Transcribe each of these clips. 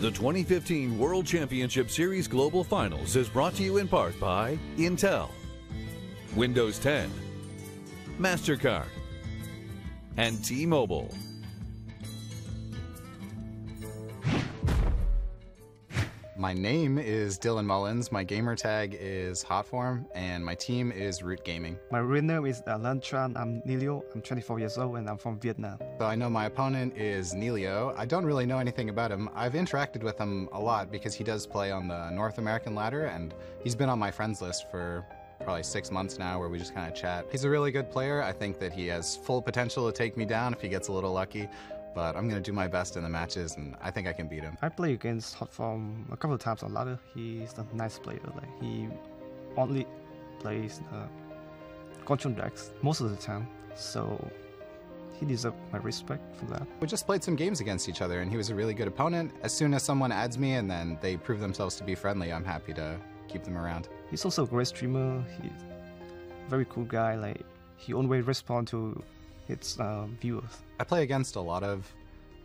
The 2015 World Championship Series Global Finals is brought to you in part by Intel, Windows 10, MasterCard, and T-Mobile. My name is Dylan Mullins, my gamer tag is Hotform, and my team is Root Gaming. My real name is Lan Tran. I'm Neilio. I'm 24 years old and I'm from Vietnam. So I know my opponent is Neilio. I don't really know anything about him. I've interacted with him a lot because he does play on the North American ladder, and he's been on my friends list for probably 6 months now, where we just kind of chat. He's a really good player. I think that he has full potential to take me down if he gets a little lucky. But I'm going to do my best in the matches, and I think I can beat him. I play against Hotform a couple of times on ladder. He's a nice player. Like, he only plays control decks most of the time, so he deserves my respect for that. We just played some games against each other, and he was a really good opponent. As soon as someone adds me and then they prove themselves to be friendly, I'm happy to keep them around. He's also a great streamer. He's a very cool guy. Like, he always responds to its viewers. I play against a lot of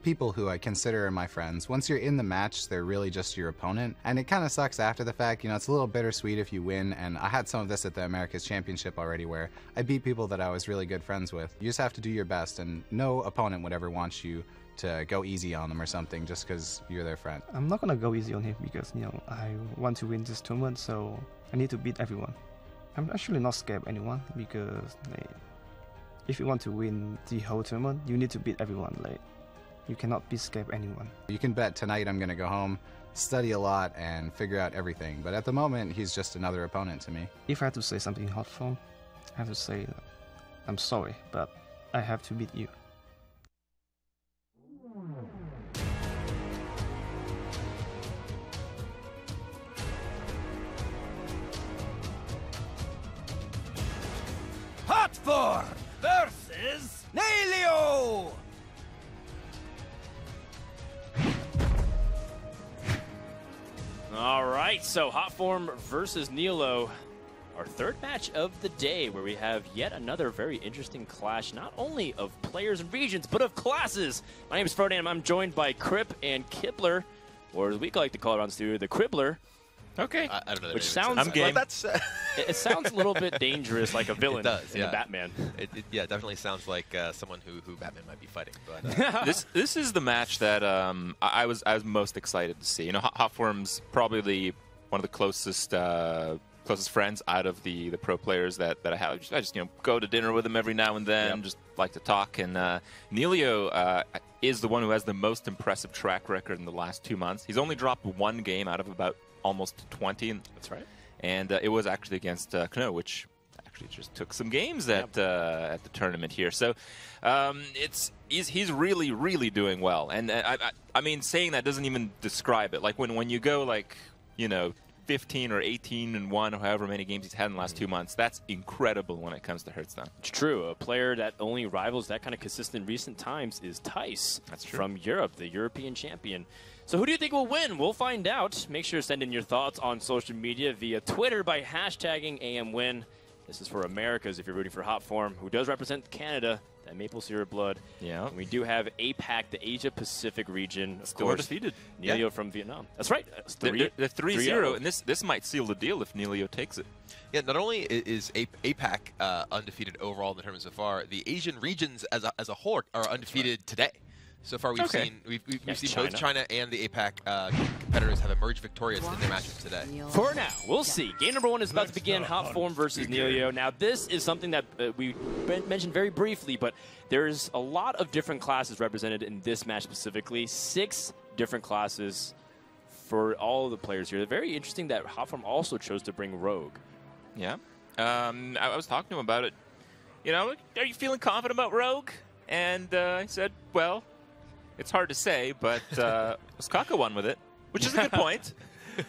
people who I consider my friends. Once you're in the match, they're really just your opponent, and it kind of sucks after the fact. You know, it's a little bittersweet if you win, and I had some of this at the America's Championship already, where I beat people that I was really good friends with. You just have to do your best, and no opponent would ever want you to go easy on them or something just because you're their friend. I'm not gonna go easy on him because, you know, I want to win this tournament, so I need to beat everyone. I'm actually not scared of anyone because, like, if you want to win the whole tournament, you need to beat everyone. Like, you cannot be scared of anyone. You can bet tonight I'm going to go home, study a lot, and figure out everything. But at the moment, he's just another opponent to me. If I have to say something in Hotform, I have to say, I'm sorry, but I have to beat you. Hotform versus Neilio! All right, so Hotform versus Neilio, our third match of the day, where we have yet another very interesting clash, not only of players and regions, but of classes. My name is Frodan. I'm joined by Crip and Kibler, or as we like to call it on studio, the Cribbler. Okay. I don't know. Which sounds, I'm game. It sounds a little bit dangerous, like a villain in a Batman. Yeah, definitely sounds like someone who Batman might be fighting. But this is the match that I was most excited to see. You know, Hotform's probably one of the closest friends out of the pro players that I have. I just, you know, go to dinner with him every now and then, just like to talk. And Neilio is the one who has the most impressive track record in the last 2 months. He's only dropped one game out of about almost 20. That's right. And it was actually against Kno, which actually just took some games at the tournament here. So he's really, really doing well. And I mean, saying that doesn't even describe it. Like when you go, like, you know, 15 or 18-1, or however many games he's had in the last 2 months, that's incredible when it comes to Hearthstone. It's true. A player that only rivals that kind of consistent in recent times is Tice. That's true. From Europe, the European champion. So who do you think will win? We'll find out. Make sure to send in your thoughts on social media via Twitter by hashtagging AMWin. This is for Americas if you're rooting for Hotform, who does represent Canada, that maple syrup blood. Yeah. And we do have APAC, the Asia-Pacific region. Of Still course, undefeated. Neilio from Vietnam. That's right. They're 3-0, and this might seal the deal if Neilio takes it. Yeah, not only is APAC undefeated overall in the tournament so far, the Asian regions as a whole are undefeated today. So far, we've seen both China and the APAC competitors have emerged victorious in their matches today. For now, we'll see. Game number 1 is about to begin. Hotform versus Neilio. Now, this is something that we mentioned very briefly, but there's a lot of different classes represented in this match specifically. 6 different classes for all of the players here. They're very interesting that Hotform also chose to bring Rogue. Yeah. I was talking to him about it. You know, are you feeling confident about Rogue? And I said, well, it's hard to say, but Skaka won with it, which is a good point.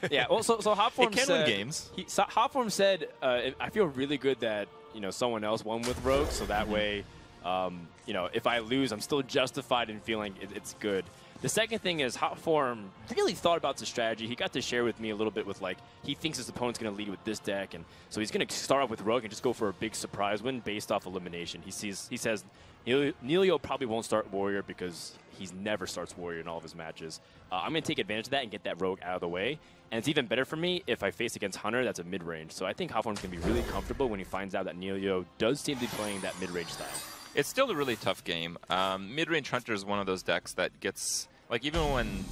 Yeah, well, so Hotform can said, win games. Hotform said, I feel really good that, you know, someone else won with Rogue, so that way You know, if I lose, I'm still justified in feeling it's good. The second thing is Hotform really thought about the strategy. He got to share with me a little bit with, like, he thinks his opponent's going to lead with this deck, and so he's going to start off with Rogue and just go for a big surprise win based off elimination. He says Neilio probably won't start Warrior because he's never starts Warrior in all of his matches. I'm going to take advantage of that and get that Rogue out of the way. And it's even better for me if I face against Hunter that's a mid-range. So I think Hotform's going to be really comfortable when he finds out that Neilio does seem to be playing that mid-range style. It's still a really tough game. Mid-range Hunter is one of those decks that gets, like, even when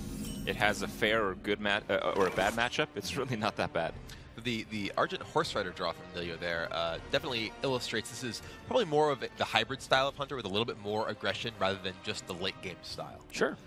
it has a fair or good or a bad matchup, it's really not that bad. The Argent Horse Rider draw from Neilio there definitely illustrates this is probably more of the hybrid style of Hunter with a little bit more aggression rather than just the late game style. Sure.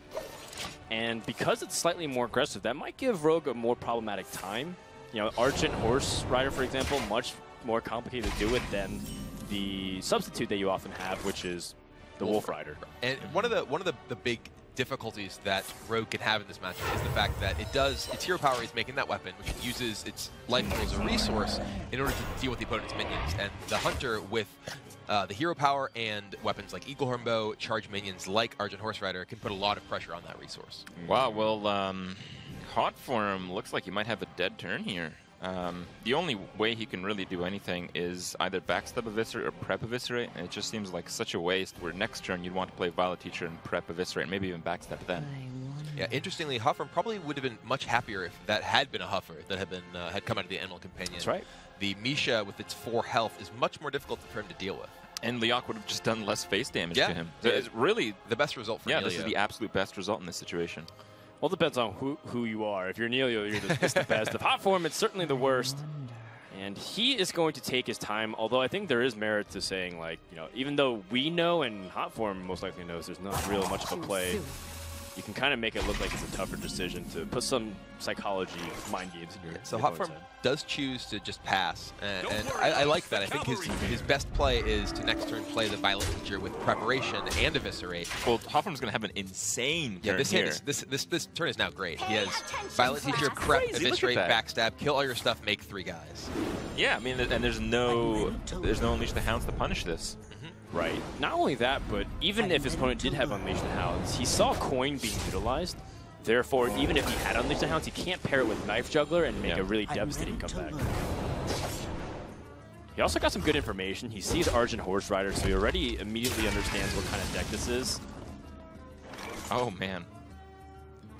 And because it's slightly more aggressive, that might give Rogue a more problematic time. You know, Argent Horse Rider, for example, much more complicated to deal with than the substitute that you often have, which is the Wolf Rider. And one of the big difficulties that Rogue can have in this matchup is the fact that its hero power is making that weapon, which it uses its life pool as a resource in order to deal with the opponent's minions. And the Hunter with the hero power and weapons like Eagle Horn Bow, charge minions like Argent Horse Rider can put a lot of pressure on that resource. Wow, well, Hotform looks like he might have a dead turn here. The only way he can really do anything is either backstab Eviscerate or prep Eviscerate, and it just seems like such a waste where next turn you'd want to play Violet Teacher and prep Eviscerate, and maybe even backstab then. Yeah, interestingly, Hotform probably would have been much happier if that had been a Huffer that had come out of the Animal Companion. That's right. The Misha with its 4 health is much more difficult for him to deal with. And Leok would have just done less face damage to him. So it's really the best result for Neilio. This is the absolute best result in this situation. Well, it depends on who you are. If you're Neilio, it's the best. If Hotform, it's certainly the worst. And he is going to take his time, although I think there is merit to saying, like, you know, even though we know and Hotform most likely knows there's not real much of a play, you can kind of make it look like it's a tougher decision to put some psychology, mind games in your So opponent's Hotform head. does choose to just pass, and I like that. I think his best play is to next turn play the Violet Teacher with preparation and Eviscerate. Well, Hotform's going to have an insane turn this here. This turn is now great. He has Violet Teacher, prep, Eviscerate, backstab, kill all your stuff, make 3 guys. Yeah, I mean, and there's no Unleash the Hounds to punish this. Right. Not only that, but even if his opponent did have Unleash the Hounds, he saw Coin being utilized. Therefore, even if he had Unleash the Hounds, he can't pair it with Knife Juggler and make a really devastating comeback. He also got some good information. He sees Argent Horse Rider, so he already immediately understands what kind of deck this is. Oh, man.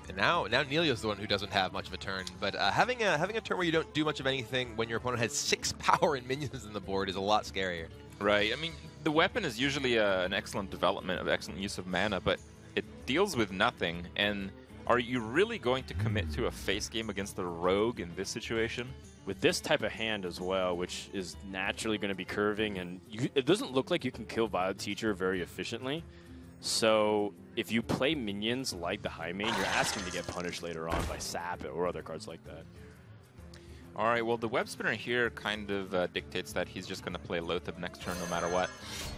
And now Neilio's the one who doesn't have much of a turn, but having a turn where you don't do much of anything when your opponent has 6 power and minions on the board is a lot scarier. Right. I mean, the weapon is usually an excellent development of excellent use of mana, but it deals with nothing. And are you really going to commit to a face game against the Rogue in this situation? With this type of hand as well, which is naturally going to be curving, and it doesn't look like you can kill Violet Teacher very efficiently. So if you play minions like the High Main, you're asking to get punished later on by Sap or other cards like that. All right, well, the Web Spinner here kind of dictates that he's just going to play Lothab next turn no matter what,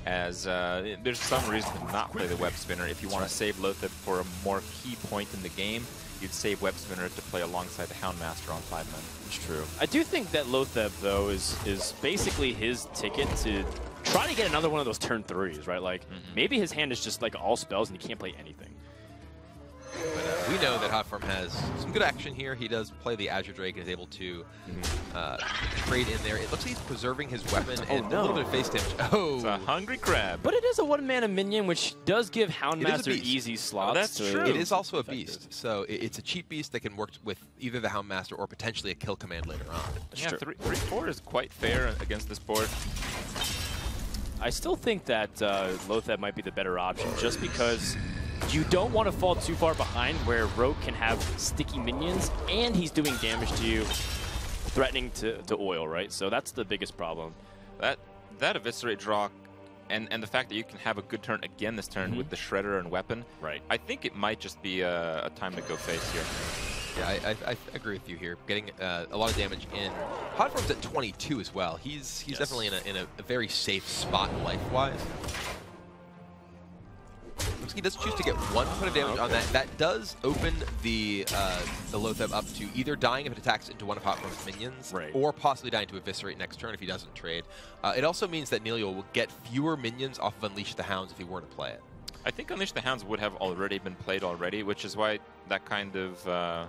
as there's some reason to not play the Web Spinner. If you want to save Lothab for a more key point in the game, you'd save Web Spinner to play alongside the Houndmaster on 5 men. It's true. I do think that Lothab, though, is basically his ticket to try to get another one of those turn 3s, right? Like, maybe his hand is just like all spells and he can't play anything. But we know that Hotform has some good action here. He does play the Azure Drake and is able to trade in there. It looks like he's preserving his weapon and a little bit of face damage. Oh, it's a hungry crab. But it is a 1-mana minion, which does give Houndmaster easy slots. Oh, that's true. It is also a beast, so it's a cheap beast that can work with either the Houndmaster or potentially a kill command later on. Yeah, 3-4 is quite fair against this board. I still think that Lothab might be the better option, just because you don't want to fall too far behind where Rogue can have sticky minions and he's doing damage to you, threatening to oil, right? So that's the biggest problem. That Eviscerate draw and the fact that you can have a good turn again this turn with the Shredder and weapon, right? I think it might just be a time to go face here. Yeah, I agree with you here. Getting a lot of damage in. Hotform's at 22 as well. He's definitely in a very safe spot life-wise. Looks like he does choose to get 1 point of damage on that. That does open the Loatheb up to either dying if it attacks into one of Hotform's minions, or possibly dying to Eviscerate next turn if he doesn't trade. It also means that Neilio will get fewer minions off of Unleash the Hounds if he were to play it. I think Unleash the Hounds would have already been played already, which is why that kind of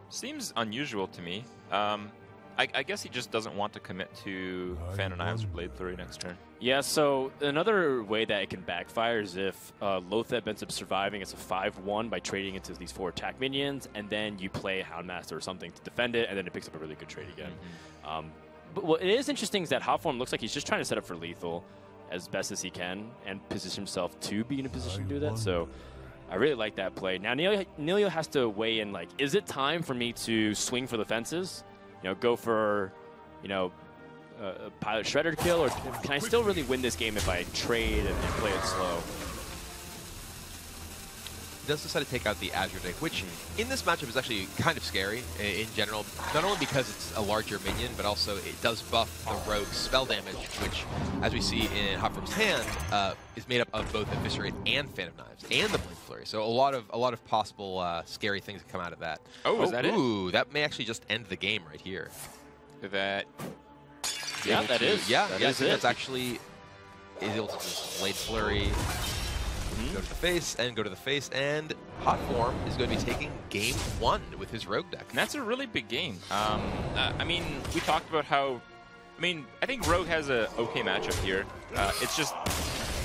seems unusual to me. I guess he just doesn't want to commit to Fan and Knives or Blade Flurry next turn. Yeah, so another way that it can backfire is if Loatheb ends up surviving as a 5-1 by trading into these 4 attack minions, and then you play Houndmaster or something to defend it, and then it picks up a really good trade again. But what is interesting is that Hotform looks like he's just trying to set up for lethal as best as he can and position himself to be in a position to do that. So I really like that play. Now, Neilio has to weigh in, like, is it time for me to swing for the fences? You know, go for, you know, a Pilot Shredder kill, or can I still really win this game if I trade and play it slow? He does decide to take out the Azure deck, which in this matchup is actually kind of scary in general, not only because it's a larger minion, but also it does buff the rogue's spell damage, which, as we see in Hotform's hand, is made up of both Eviscerate and Fan of Knives and the Blade Flurry. So a lot of possible scary things that come out of that. Oh, is that it? Ooh, that may actually just end the game right here. That. Yeah, that is. Yeah, that I is think it. that's actually able to just Blade Flurry. Go to the face, and go to the face, and Hotform is going to be taking game 1 with his Rogue deck. And that's a really big game. I mean, we talked about how... I mean, I think Rogue has a okay matchup here. It's just...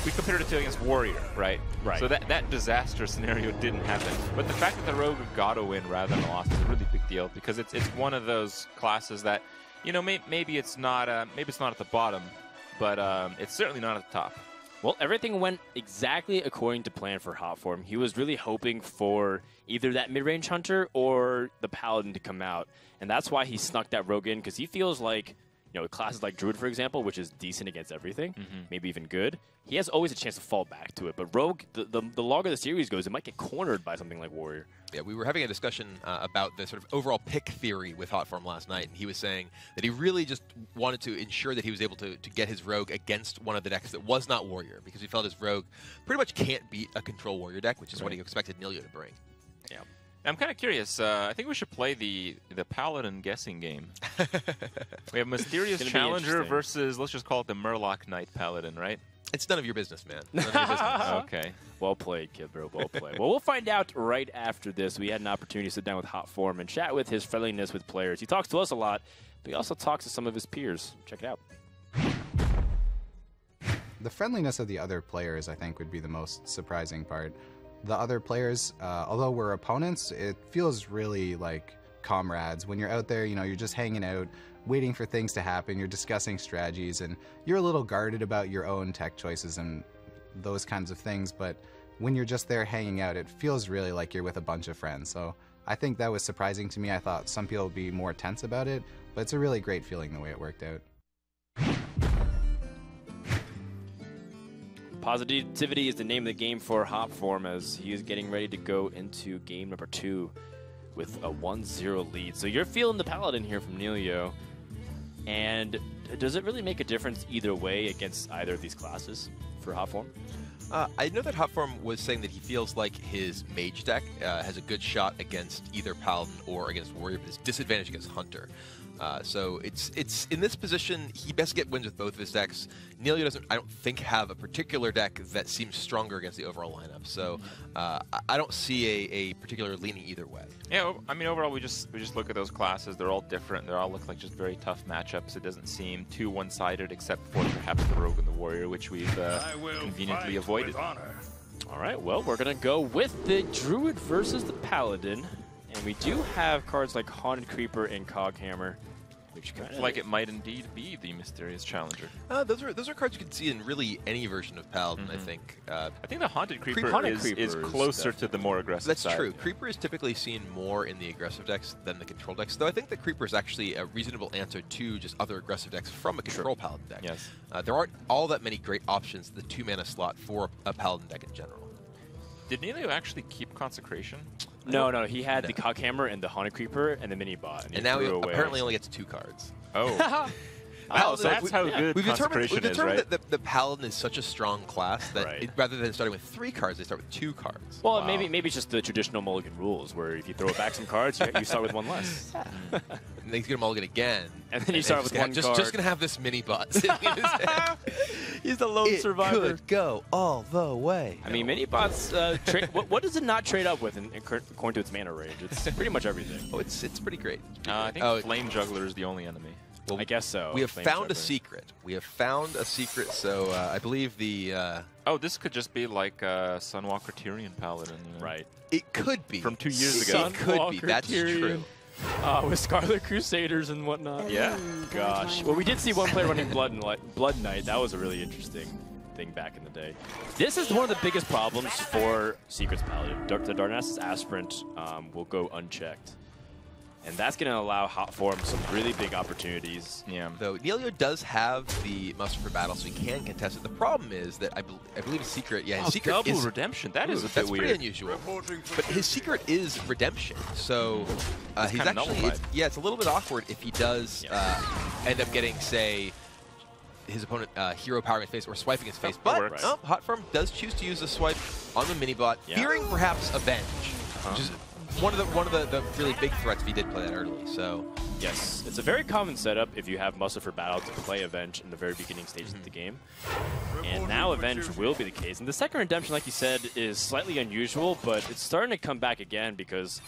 We compared it to against Warrior, right? Right. So that disaster scenario didn't happen. But the fact that the Rogue got a win rather than a loss is a really big deal, because it's one of those classes that, you know, maybe it's not at the bottom, but it's certainly not at the top. Well, everything went exactly according to plan for Hotform. He was really hoping for either that mid-range hunter or the paladin to come out, and that's why he snuck that rogue in, because he feels like, you know, classes like Druid, for example, which is decent against everything, maybe even good, he has always a chance to fall back to it. But Rogue, the longer the series goes, it might get cornered by something like Warrior. Yeah, we were having a discussion about the sort of overall pick theory with Hotform last night, and he was saying that he really just wanted to ensure that he was able to get his Rogue against one of the decks that was not Warrior, because he felt his Rogue pretty much can't beat a Control Warrior deck, which is what he expected Neilio to bring. Yeah. I'm kind of curious. I think we should play the Paladin guessing game. We have Mysterious Challenger versus, let's just call it the Murloc Knight Paladin, right? It's none of your business, man. None of your business. Okay. Well played, kid, bro. Well played. Well, we'll find out right after this. We had an opportunity to sit down with Hotform and chat with his friendliness with players. He talks to us a lot, but he also talks to some of his peers. Check it out. The friendliness of the other players, I think, would be the most surprising part. The other players, although we're opponents, it feels really like comrades. When you're out there, you know, you're just hanging out, waiting for things to happen, you're discussing strategies, and you're a little guarded about your own tech choices and those kinds of things, but when you're just there hanging out, it feels really like you're with a bunch of friends. So I think that was surprising to me. I thought some people would be more tense about it, but it's a really great feeling the way it worked out. Positivity is the name of the game for Hotform, as he is getting ready to go into game number 2 with a 1-0 lead. So you're feeling the Paladin here from Neilio. And does it really make a difference either way against either of these classes for Hotform? I know that Hotform was saying that he feels like his Mage deck has a good shot against either Paladin or against Warrior, but his disadvantage against Hunter. So it's in this position, he best get wins with both of his decks. Neilio doesn't, I don't think, have a particular deck that seems stronger against the overall lineup. So I don't see a particular leaning either way. Yeah, I mean, overall, we just look at those classes. They're all different. They all look like just very tough matchups. It doesn't seem too one-sided, except for perhaps the Rogue and the Warrior, which we've conveniently avoided. All right, well, we're going to go with the Druid versus the Paladin. And we do have cards like Haunted Creeper and Coghammer, which kind of like it might indeed be the Mysterious Challenger. Those are cards you can see in really any version of Paladin, I think. I think the Haunted Creeper is is closer to the more aggressive That's side. true. Creeper is typically seen more in the aggressive decks than the control decks, though I think the Creeper is actually a reasonable answer to just other aggressive decks from a control Paladin deck. Yes. There aren't all that many great options in the 2-mana slot for a Paladin deck in general. Did Neilio actually keep Consecration? No, he had the Coghammer and the Haunted Creeper and the mini bot. And now he apparently only gets 2 cards. Oh. Oh, so that's how good we've Consecration determined is, right? that the Paladin is such a strong class that rather than starting with 3 cards, they start with 2 cards. Well, maybe it's just the traditional mulligan rules, where if you throw back some cards, you start with 1 less. And then he's going to mulligan again. And then you start with 1 card. Just going to have this mini bot sitting in his hand. He's the lone survivor. Could go all the way. I mean, mini bots, what does it not trade up with according to its mana range? It's pretty much everything. Oh, it's pretty great. I think Flame Juggler is the only enemy. Well, I guess so. We have found a secret. We have found a secret, so I believe the... Oh, this could just be like Sunwalker Tyrion Paladin. You know? Right. It could be. From 2 years ago. It could be. That's true. With Scarlet Crusaders and whatnot. Yeah. Gosh. Well, we did see one player running Blood Knight. That was a really interesting thing back in the day. This is one of the biggest problems for Secrets Paladin. The Darnassus Aspirant will go unchecked. And that's going to allow Hotform some really big opportunities. Yeah. Though Neilio does have the muster for battle, so he can contest it. The problem is that I believe his secret, his secret double is redemption. That is a bit that's weird. pretty unusual. But his secret is redemption, so he's actually it's a little bit awkward if he does end up getting, say, his opponent hero powering his face or swiping his face. But Hotform does choose to use the swipe on the mini bot, fearing perhaps Avenge, which is one of the really big threats if he did play that early. So yes, it's a very common setup if you have Muster for Battle to play Avenge in the very beginning stages of the game. And now Avenge will be the case. And the second redemption, like you said, is slightly unusual, but it's starting to come back again because,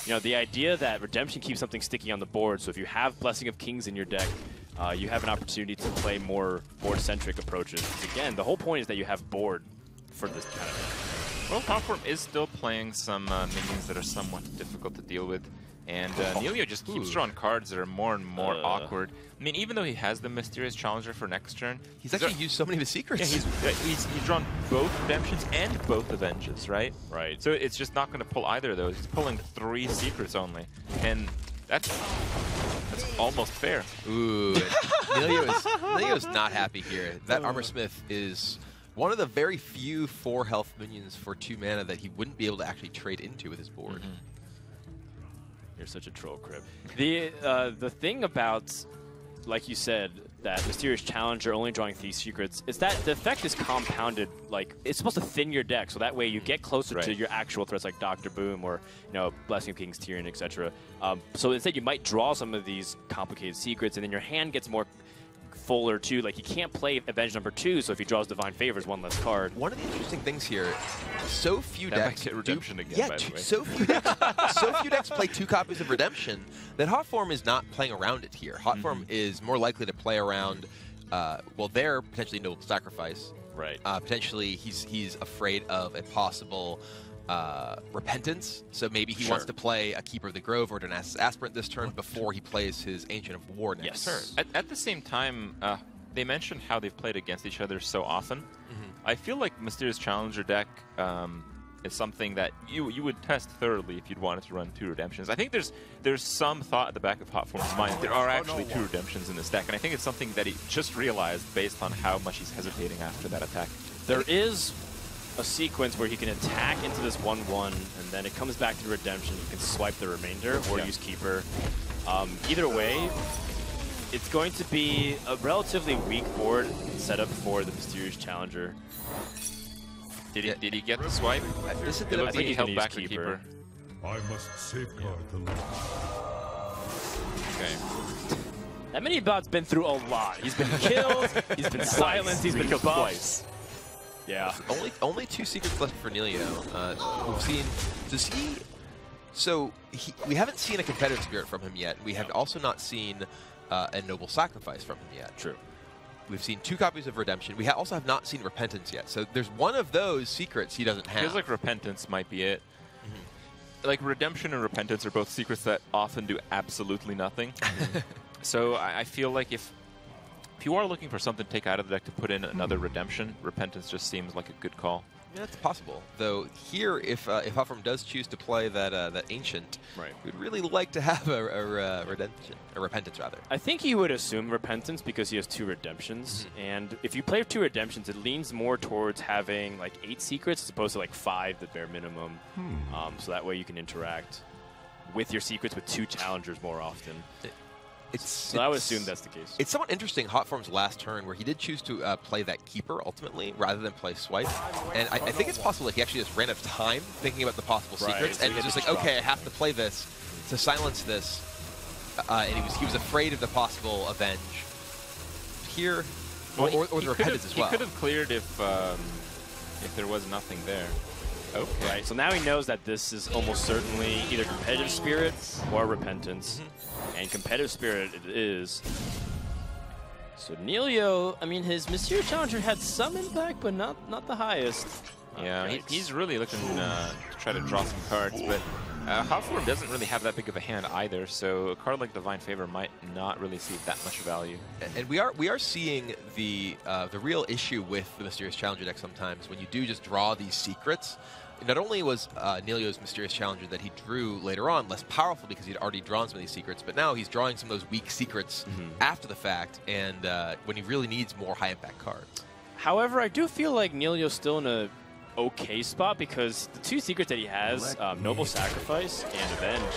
you know, the idea that redemption keeps something sticky on the board. So if you have Blessing of Kings in your deck, you have an opportunity to play more board-centric approaches. Again, the whole point is that you have board for this kind of thing. Well, Hotform is still playing some minions that are somewhat difficult to deal with, and Neilio just keeps drawing cards that are more and more awkward. I mean, even though he has the Mysterious Challenger for next turn, he's actually used so many of his secrets. Yeah, he's drawn both Redemptions and both Avenges, right? Right. So it's just not going to pull either of those. He's pulling 3 secrets only, and that's almost fair. Ooh, Neilio's not happy here. That Armor Smith is one of the very few 4 health minions for 2 mana that he wouldn't be able to actually trade into with his board. You're such a troll, Crib. The thing about, like you said, that Mysterious Challenger only drawing 3 secrets is that the effect is compounded. Like, it's supposed to thin your deck, so that way you get closer to your actual threats like Dr. Boom or, you know, Blessing of Kings, Tyrion, etc. So instead you might draw some of these complicated secrets, and then your hand gets more fuller too. Like, you can't play Avenge number 2, so if he draws Divine Favors, 1 less card. One of the interesting things here, so few decks get Redemption again, by the way. so few decks play 2 copies of Redemption that Hotform is not playing around it here. Hotform is more likely to play around, well, there potentially Noble Sacrifice. Right. Potentially he's afraid of a possible Repentance, so maybe he wants to play a Keeper of the Grove or Darnassus Aspirant this turn before he plays his Ancient of War next turn. At the same time, they mentioned how they've played against each other so often. I feel like Mysterious Challenger deck is something that you would test thoroughly if you'd wanted to run 2 Redemptions. I think there's some thought at the back of Hotform's mind that there are actually 2 Redemptions in this deck, and I think it's something that he just realized based on how much he's hesitating after that attack. There is a sequence where he can attack into this 1/1, and then it comes back to redemption. You can swipe the remainder or use Keeper. Either way, it's going to be a relatively weak board setup for the Mysterious Challenger. Did he get the swipe? This is it looks like he held back the Keeper. I must safeguard the land. Okay. That mini bot's been through a lot. He's been killed, he's been silenced, he's been killed twice. Yeah. Only 2 secrets left for Neilio. We've seen. Does he? So we haven't seen a competitive spirit from him yet. We have also not seen a noble sacrifice from him yet. True. We've seen 2 copies of Redemption. We also have not seen Repentance yet. So there's one of those secrets he doesn't have. Feels like Repentance might be it. Like Redemption and Repentance are both secrets that often do absolutely nothing. So I feel like if you are looking for something to take out of the deck to put in another Redemption, Repentance just seems like a good call. Yeah, that's possible. Though here, if Hotform does choose to play that Ancient, we'd really like to have a Repentance rather. I think he would assume Repentance because he has 2 Redemptions, and if you play 2 Redemptions, it leans more towards having like 8 secrets as opposed to like 5, the bare minimum. Hmm. So that way you can interact with your secrets with 2 challengers more often. So I would assume that's the case. It's somewhat interesting, Hotform's last turn, where he did choose to play that Keeper ultimately, rather than play Swipe. And I think it's possible he actually just ran out of time thinking about the possible secrets, and he was just like, okay, I have to play this to silence this. And he was afraid of the possible Avenge here, or the Repentance as well. He could have cleared if there was nothing there. Okay. Right, so now he knows that this is almost certainly either Competitive Spirit or Repentance. And Competitive Spirit it is. So Neilio, I mean, his Mysterious Challenger had some impact, but not the highest. Yeah, he's really looking to try to draw some cards, but Hotform doesn't really have that big of a hand either, so a card like Divine Favor might not really see that much value. And we are seeing the real issue with the Mysterious Challenger deck sometimes when you do just draw these secrets. Not only was Neilio's Mysterious Challenger that he drew later on less powerful because he'd already drawn some of these secrets, but now he's drawing some of those weak secrets after the fact, and when he really needs more high-impact cards. However, I do feel like Neilio's still in a okay spot because the two secrets that he has, Noble Sacrifice and Avenge,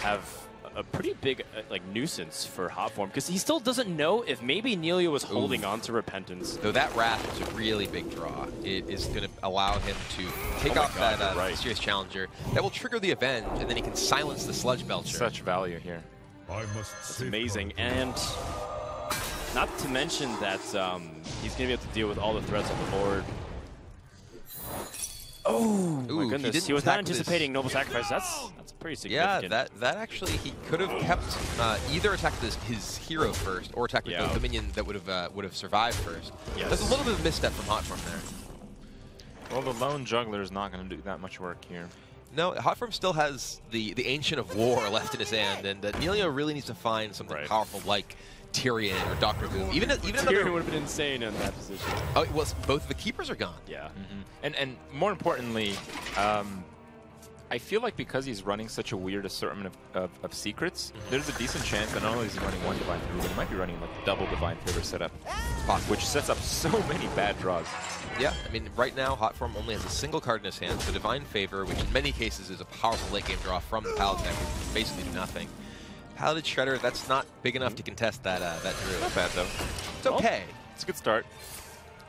have a pretty big nuisance for Hotform because he still doesn't know if maybe Neilio was holding on to Repentance. Though that Wrath is a really big draw. It is going to allow him to take off that Mysterious Challenger. That will trigger the Avenge, and then he can silence the Sludge Belcher. Such value here. That's amazing. And not to mention that he's going to be able to deal with all the threats on the board. Oh my goodness! He was not anticipating Noble Sacrifice. That's pretty significant. Yeah, that actually he could have kept either attacked his hero first or attacked with the minion that would have survived first. Yes. That's a little bit of a misstep from Hotform there. Well, the lone juggler is not going to do that much work here. No, Hotform still has the Ancient of War left in his hand, and Neilio really needs to find something powerful like Tyrion or Dr. Boom. Even Tyrion would have been insane in that position. Oh, well, both of the keepers are gone. Yeah. And more importantly, I feel like because he's running such a weird assortment of secrets, there's a decent chance that not only is he running one Divine Favor, but he might be running like double Divine Favor setup, which sets up so many bad draws. Yeah, I mean, right now, Hotform only has a single card in his hand, so Divine Favor, which in many cases is a powerful late-game draw from the Paladin deck, which basically do nothing. Paladin Shredder, that's not big enough to contest that Druid. Not bad, though. It's okay. It's a good start.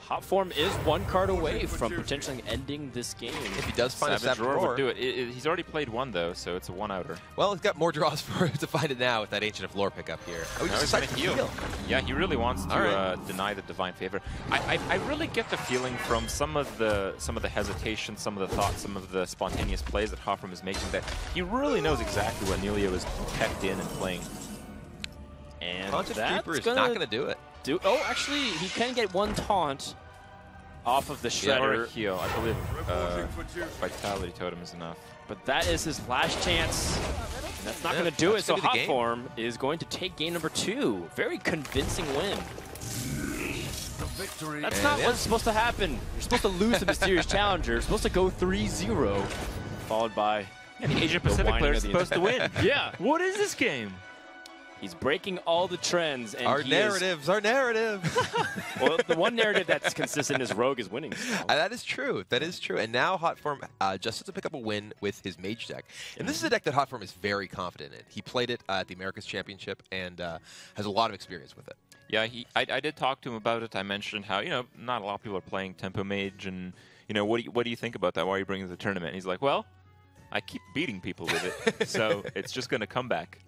Hotform is one card away from potentially ending this game. If he does find a Savage Roar, would do it. He's already played one, though, so it's a one-outer. Well, he's got more draws for him to find it now with that Ancient of Lore pickup here. Oh, he just decided to heal. Yeah, he really wants to deny the Divine Favor. I really get the feeling from some of the hesitation, some of the thoughts, some of the spontaneous plays that Hotform is making that he really knows exactly what Neilio is pecked in and playing. And Haunted Keeper is not going to do it. Oh, actually, he can get one taunt off of the Shredder. Or a heal. I believe Vitality Totem is enough. But that is his last chance. And that's not going to do it, so Hotform is going to take game number 2. Very convincing win. That's not what's supposed to happen. You're supposed to lose the Mysterious Challenger. You're supposed to go 3-0, followed by the Asia Pacific player is supposed to win. Yeah. What is this game? He's breaking all the trends. And our narrative. Well, the one narrative that's consistent is Rogue is winning. That is true. That is true. And now Hotform just has to pick up a win with his Mage deck. And this is a deck that Hotform is very confident in. He played it at the America's Championship and has a lot of experience with it. Yeah, I did talk to him about it. I mentioned how, not a lot of people are playing Tempo Mage, and, what do you think about that? Why are you bringing it to the tournament? And he's like, well, I keep beating people with it, so it's just going to come back.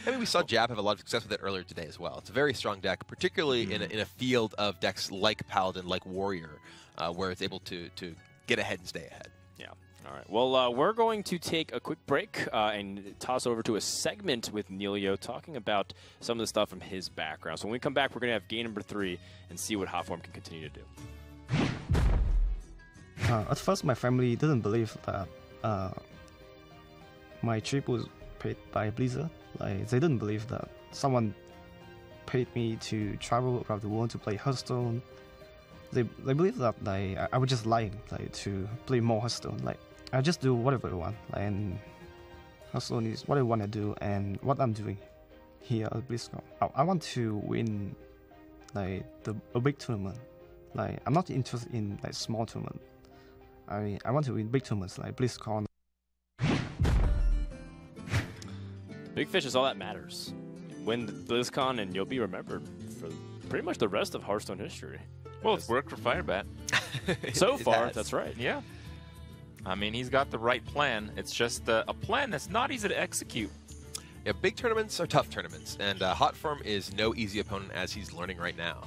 I mean, we saw Jab have a lot of success with it earlier today as well. It's a very strong deck, particularly in a field of decks like Paladin, like Warrior, where it's able to get ahead and stay ahead. Yeah. All right. Well, we're going to take a quick break and toss over to a segment with Neilio talking about some of the stuff from his background. So when we come back, we're going to have game number 3 and see what Hotform can continue to do. At first, my family didn't believe that my trip was paid by Blizzard. Like, they didn't believe that someone paid me to travel around the world to play Hearthstone. They believe that I was just lying, to play more Hearthstone. I just do whatever I want, and Hearthstone is what I want to do and what I'm doing here at BlizzCon. I want to win a big tournament. I'm not interested in small tournament. I want to win big tournaments like BlizzCon. Big Fish is all that matters. Win the BlizzCon and you'll be remembered for pretty much the rest of Hearthstone history. Well, it's worked for Firebat. So far, that's right. Yeah. I mean, he's got the right plan. It's just a plan that's not easy to execute. Yeah, big tournaments are tough tournaments, and Hotform is no easy opponent as he's learning right now.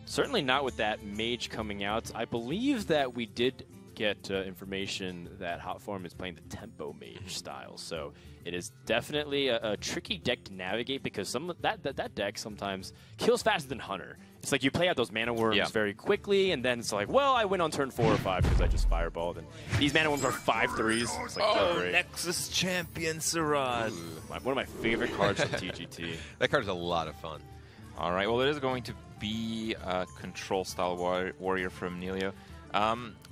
Certainly not with that mage coming out. I believe that we did get information that Hotform is playing the tempo mage style, so it is definitely a tricky deck to navigate because that deck sometimes kills faster than Hunter. It's like you play out those mana worms very quickly, and then it's like, well, I win on turn 4 or 5 because I just fireballed, and these mana worms are 5/3s. It's like, oh, great. Nexus Champion Sarad. One of my favorite cards from TGT. That card is a lot of fun. All right, well, it is going to be a control-style warrior from Neilio.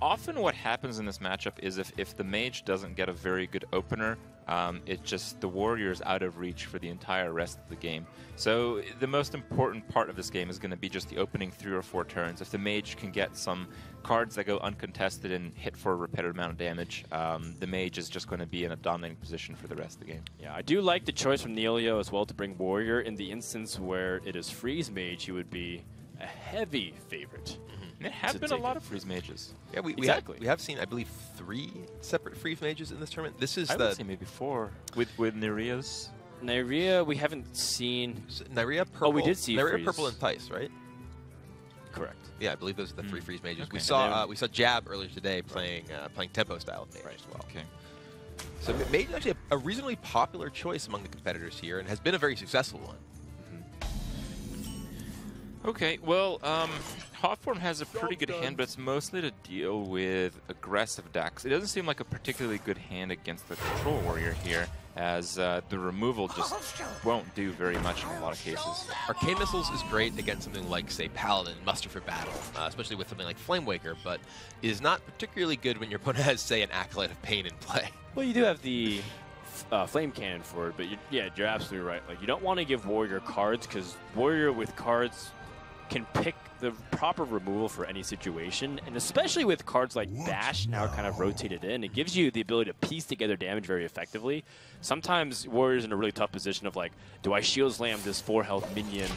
Often what happens in this matchup is if the mage doesn't get a very good opener, the warrior is out of reach for the entire rest of the game. So the most important part of this game is going to be just the opening 3 or 4 turns. If the mage can get some cards that go uncontested and hit for a repetitive amount of damage, the mage is just going to be in a dominating position for the rest of the game. Yeah, I do like the choice from Neilio as well to bring warrior. In the instance where it is freeze mage, he would be a heavy favorite. There have been a lot of freeze mages. Yeah, we have seen, I believe, 3 separate freeze mages in this tournament. This is I would say maybe 4 with Nerea's. Nerea, we haven't seen. Nerea purple. Oh, we did see Nerea freeze. Purple and Tice, right? Correct. Yeah, I believe those are the 3 freeze mages. Okay. We saw Jab earlier today playing tempo style mage as well. Okay. So mage is actually a reasonably popular choice among the competitors here, and has been a very successful one. Okay, well, Hotform has a pretty good hand, but it's mostly to deal with aggressive decks. It doesn't seem like a particularly good hand against the control warrior here, as the removal just won't do very much in a lot of cases. Arcane Missiles is great against something like, say, Paladin, Muster for Battle, especially with something like Flamewaker, but is not particularly good when your opponent has, say, an Acolyte of Pain in play. Well, you do have the Flame Cannon for it, but you're absolutely right. Like, you don't want to give warrior cards, because warrior with cards can pick the proper removal for any situation, and especially with cards like Bash now kind of rotated in, it gives you the ability to piece together damage very effectively. Sometimes Warrior's in a really tough position of like, do I Shield Slam this 4 health minion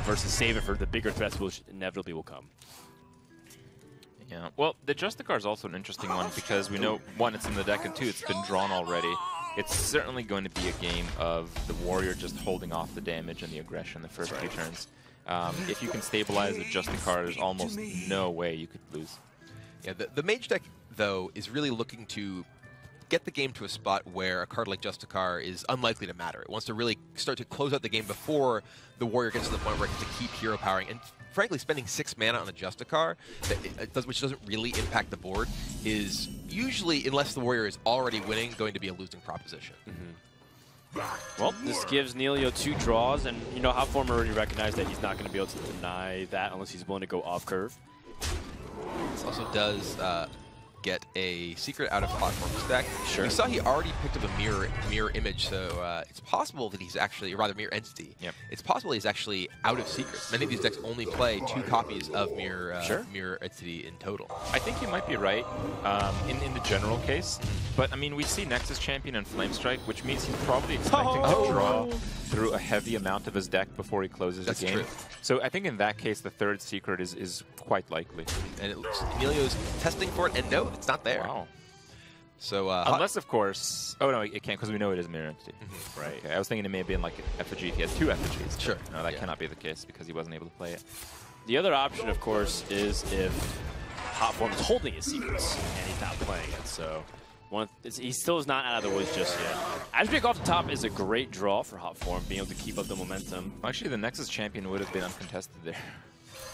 versus save it for the bigger threats which inevitably will come. Yeah, well, the Justicar is also an interesting one because we know, 1, it's in the deck, and 2, it's been drawn already. It's certainly going to be a game of the warrior just holding off the damage and the aggression the first few turns. If you can stabilize the Justicar, there's almost no way you could lose. Yeah, the mage deck, though, is really looking to get the game to a spot where a card like Justicar is unlikely to matter. It wants to really start to close out the game before the warrior gets to the point where it gets to keep hero powering. And frankly, spending 6 mana on a Justicar, which doesn't really impact the board, is usually, unless the warrior is already winning, going to be a losing proposition. Well, this gives Neilio 2 draws, and you know, Hotform already recognized that he's not going to be able to deny that unless he's willing to go off curve. This also does get a secret out of Hotform's deck. Sure. We saw he already picked up a mirror image, so it's possible that he's actually, or rather mirror entity. Yep. It's possible he's actually out of secrets. Many of these decks only play 2 copies of mirror entity in total. I think you might be right in the general case, but I mean, we see Nexus Champion and Flame Strike, which means he's probably expecting to draw through a heavy amount of his deck before he closes the game. True. So I think in that case, the 3rd secret is quite likely. And Neilio's testing for it, and no, it's not there. Wow. So unless, of course, oh no, it can't, because we know it is mirror entity. Right. Okay. I was thinking it may have been like effigy. He has 2 effigies. Sure. No, that cannot be the case because he wasn't able to play it. The other option, of course, is if Hotform is holding his secrets and he's not playing it. So he still is not out of the woods just yet. Asbjorn off the top is a great draw for Hotform, being able to keep up the momentum. Actually, the Nexus Champion would have been uncontested there.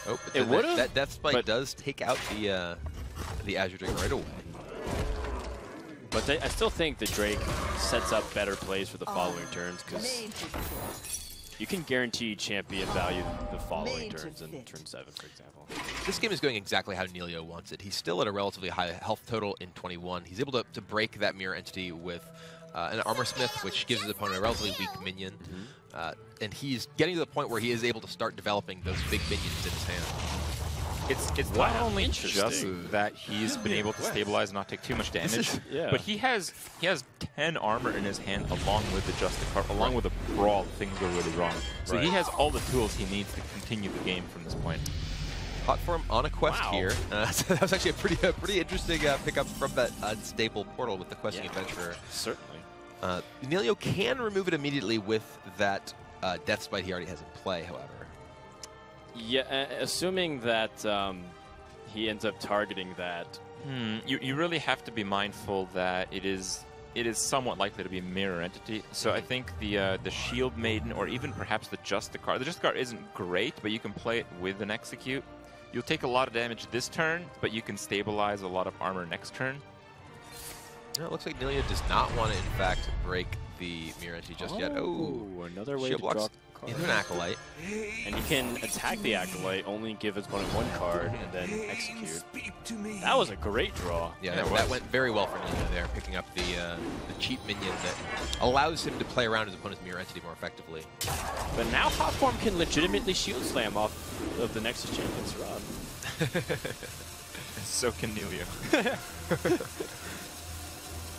Oh, it would have. That Death Spike does take out the Azure Drake right away. But I still think the Drake sets up better plays for the following turns, because you can guarantee champion value the following turns in turn 7, for example. This game is going exactly how Neilio wants it. He's still at a relatively high health total in 21. He's able to break that mirror entity with an Armor Smith, which gives his opponent a relatively weak minion. And he's getting to the point where he is able to start developing those big minions in his hand. it's not only just that he's been able to stabilize and not take too much damage, but he has 10 armor in his hand along with the Justicar, along with a brawl. Things go really wrong. So he has all the tools he needs to continue the game from this point. Hotform on a quest here. That was actually a pretty interesting pickup from that unstable portal with the questing adventurer. Certainly. Neilio can remove it immediately with that Death Spite he already has in play, however. Yeah, assuming that he ends up targeting that. You really have to be mindful that it is somewhat likely to be a mirror entity. So I think the Shield Maiden or even perhaps the Justicar. The Justicar isn't great, but you can play it with an Execute. You'll take a lot of damage this turn, but you can stabilize a lot of armor next turn. No, it looks like Neilio does not want to, in fact, break the mirror entity just yet. Oh, another way Shield to draw blocks into an Acolyte. And you can attack the Acolyte, only give his opponent 1 card, and then execute. That was a great draw. Yeah, that went very well for Neilio there, picking up the cheap minion that allows him to play around his opponent's mirror entity more effectively. But now Hotform can legitimately Shield Slam off of the Nexus Champion's rod. So can Neilio.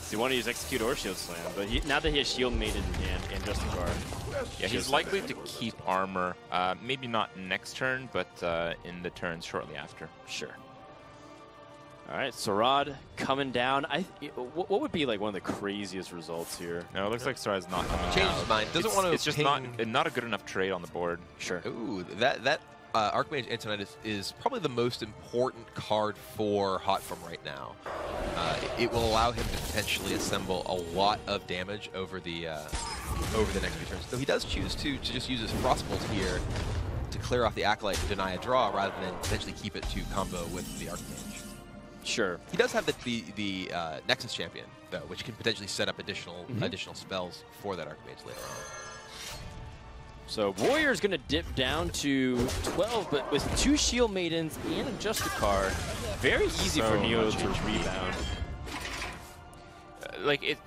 So you want to use Execute or Shield Slam, but now that he has Shield Maiden and Justicar. Yeah, he's likely to keep armor, maybe not next turn, but in the turns shortly after. Sure. All right, Sarad coming down. What would be like one of the craziest results here? No, it looks like Sarad's not coming Changed out. his mind. Doesn't want to. It's just not a good enough trade on the board. Sure. Ooh, that Archmage Antonidas is probably the most important card for Hotform right now. It will allow him to potentially assemble a lot of damage over the next few turns. Though he does choose to just use his Frostbolt here to clear off the Acolyte and deny a draw, rather than potentially keep it to combo with the Archmage. Sure. He does have the Nexus Champion though, which can potentially set up additional spells for that Archmage later on. So Warrior's going to dip down to 12, but with 2 Shield Maidens and a Justicar, very easy for Neilio to rebound. Like it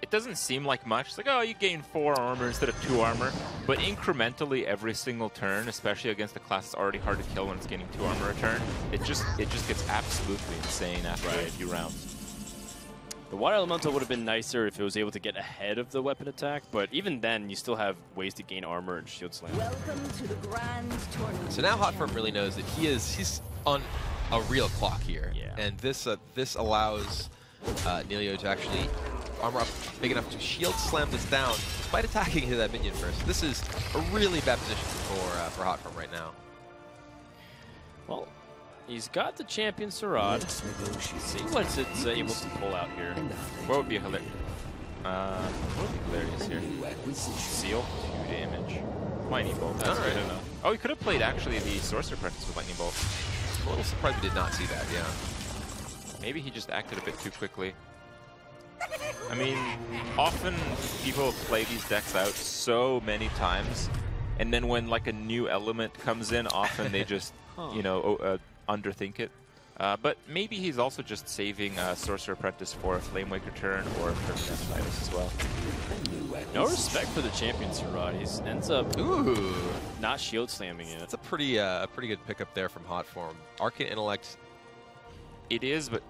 doesn't seem like much. It's like, oh, you gain 4 armor instead of 2 armor, but incrementally every single turn, especially against a class that's already hard to kill when it's gaining 2 armor a turn, it just gets absolutely insane after a few rounds. The Water Elemental would have been nicer if it was able to get ahead of the weapon attack, but even then, you still have ways to gain armor and Shield Slam. Welcome to the grand tournament. So now Hotform really knows that he's on a real clock here, and this allows Neilio to actually armor up big enough to Shield Slam this down despite attacking into that minion first. This is a really bad position for Hotform right now. Well, he's got the champion Sarad. See what it's able to pull out here. What would be hilarious? Here? Seal, 2 damage. Lightning Bolt, that's good enough. Oh, he could have played actually the Sorcerer Apprentice with Lightning Bolt. I'm a little surprised we did not see that, yeah. Maybe he just acted a bit too quickly. I mean, often people play these decks out so many times, and then when like a new element comes in, often they just, you know, underthink it. But maybe he's also just saving Sorcerer Apprentice for a Flamewaker turn or for Antonidas as well. No respect for the champion Sarad. He ends up not Shield Slamming it. That's a pretty good pickup there from Hotform. Arcane Intellect. It is, but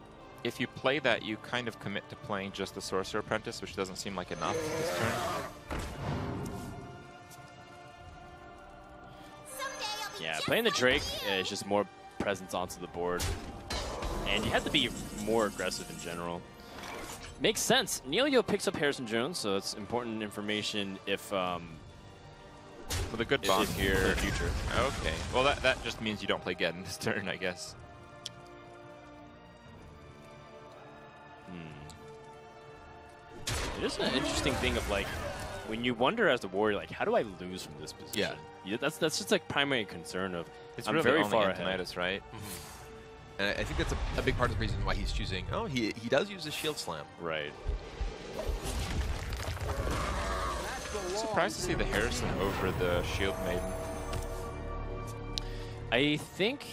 if you play that, you kind of commit to playing just the Sorcerer Apprentice, which doesn't seem like enough this turn. Yeah, playing the Drake is just more presence onto the board. And you have to be more aggressive in general. Makes sense. Neilio picks up Harrison Jones, so it's important information if with a good bomb here in the future. Okay. Well, that just means you don't play Geddon this turn, I guess. It is an interesting thing of like, when you wonder as the warrior, like, how do I lose from this position? Yeah, that's just like primary concern of it's I'm really very only far Antonidas, ahead, right? And I think that's a big part of the reason why he's choosing. Oh, he does use the Shield Slam. Right. I'm surprised to see the Harrison over the Shield Maiden. I think